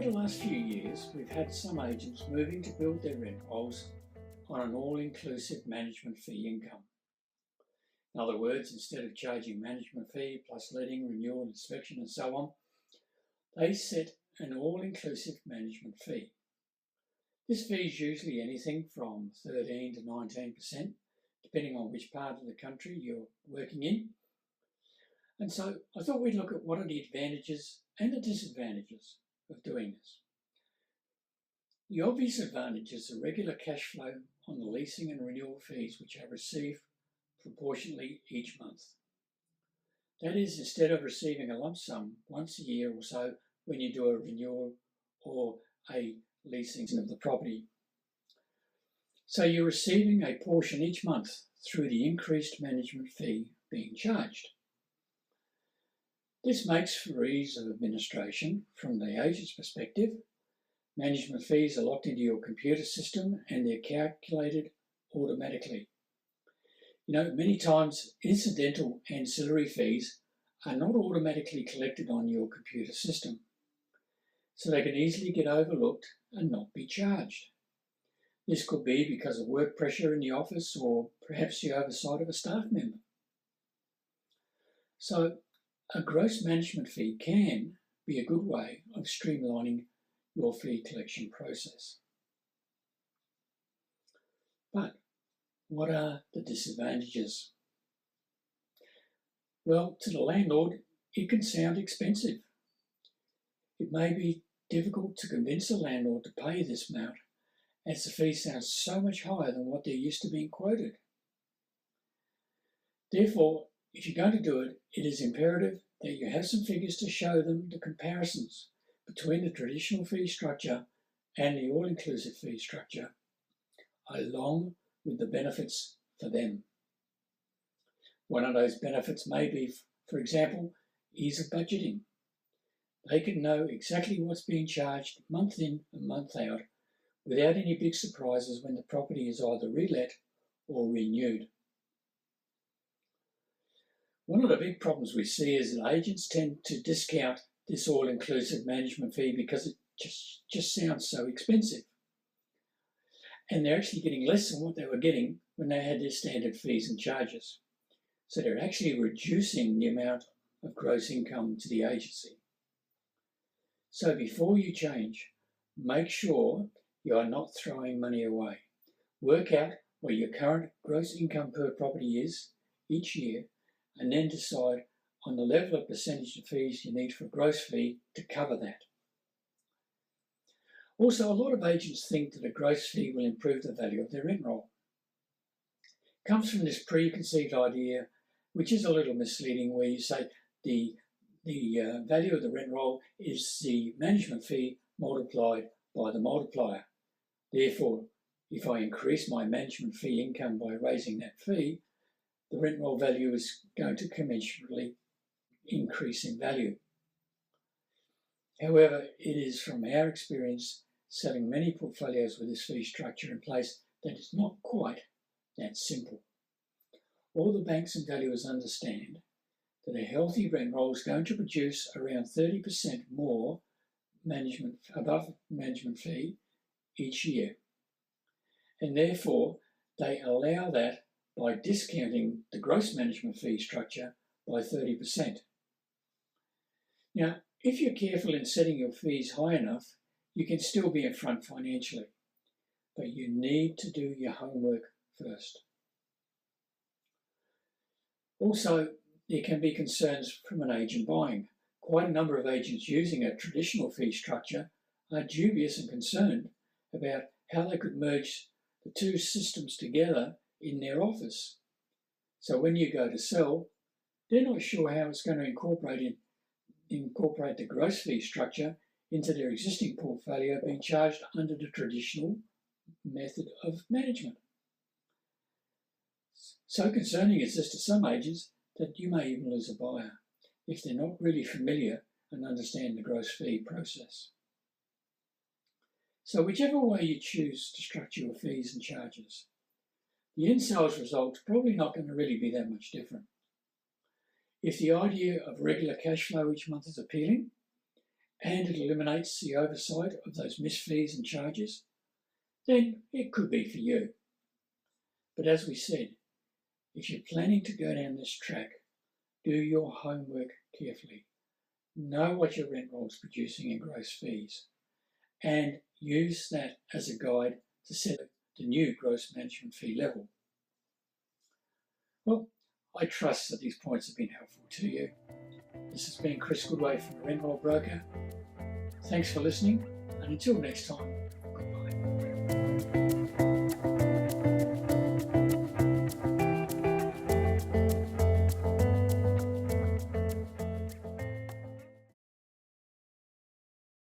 Over the last few years, we've had some agents moving to build their rent rolls on an all-inclusive management fee income. In other words, instead of charging management fee plus letting, renewal, inspection and so on, they set an all-inclusive management fee. This fee is usually anything from 13 to 19%, depending on which part of the country you're working in. And so I thought we'd look at what are the advantages and the disadvantages of doing this. The obvious advantage is the regular cash flow on the leasing and renewal fees which are received proportionally each month. That is, instead of receiving a lump sum once a year or so when you do a renewal or a leasing of the property. So you're receiving a portion each month through the increased management fee being charged. This makes for ease of administration from the agent's perspective. Management fees are locked into your computer system and they're calculated automatically. Many times incidental ancillary fees are not automatically collected on your computer system, so they can easily get overlooked and not be charged. This could be because of work pressure in the office or perhaps the oversight of a staff member. So a gross management fee can be a good way of streamlining your fee collection process. But what are the disadvantages? Well, to the landlord, it can sound expensive. It may be difficult to convince a landlord to pay this amount, as the fee sounds so much higher than what they're used to being quoted. Therefore, if you're going to do it, it is imperative that you have some figures to show them the comparisons between the traditional fee structure and the all-inclusive fee structure, along with the benefits for them. One of those benefits may be, for example, ease of budgeting. They can know exactly what's being charged month in and month out without any big surprises when the property is either relet or renewed. One of the big problems we see is that agents tend to discount this all-inclusive management fee because it just sounds so expensive. And they're actually getting less than what they were getting when they had their standard fees and charges. So they're actually reducing the amount of gross income to the agency. So before you change, make sure you are not throwing money away. Work out what your current gross income per property is each year, and then decide on the level of percentage of fees you need for a gross fee to cover that. Also, a lot of agents think that a gross fee will improve the value of their rent roll. It comes from this preconceived idea, which is a little misleading, where you say the value of the rent roll is the management fee multiplied by the multiplier. Therefore, if I increase my management fee income by raising that fee, the rent roll value is going to commensurately increase in value. However, it is from our experience selling many portfolios with this fee structure in place that it's not quite that simple. All the banks and valuers understand that a healthy rent roll is going to produce around 30% more above management fee each year. And therefore, they allow that by discounting the gross management fee structure by 30%. Now, if you're careful in setting your fees high enough, you can still be in front financially, but you need to do your homework first. Also, there can be concerns from an agent buying. Quite a number of agents using a traditional fee structure are dubious and concerned about how they could merge the two systems together in their office. So when you go to sell, they're not sure how it's going to incorporate the gross fee structure into their existing portfolio being charged under the traditional method of management. So concerning is this to some agents that you may even lose a buyer if they're not really familiar and understand the gross fee process. So whichever way you choose to structure your fees and charges, the end sales result is probably not going to really be that much different. If the idea of regular cash flow each month is appealing, and it eliminates the oversight of those missed fees and charges, then it could be for you. But as we said, if you're planning to go down this track, do your homework carefully. Know what your rent roll is producing in gross fees and use that as a guide to set the new gross management fee level. Well, I trust that these points have been helpful to you. This has been Chris Goodway from the Rent Roll Broker. Thanks for listening, and until next time, goodbye.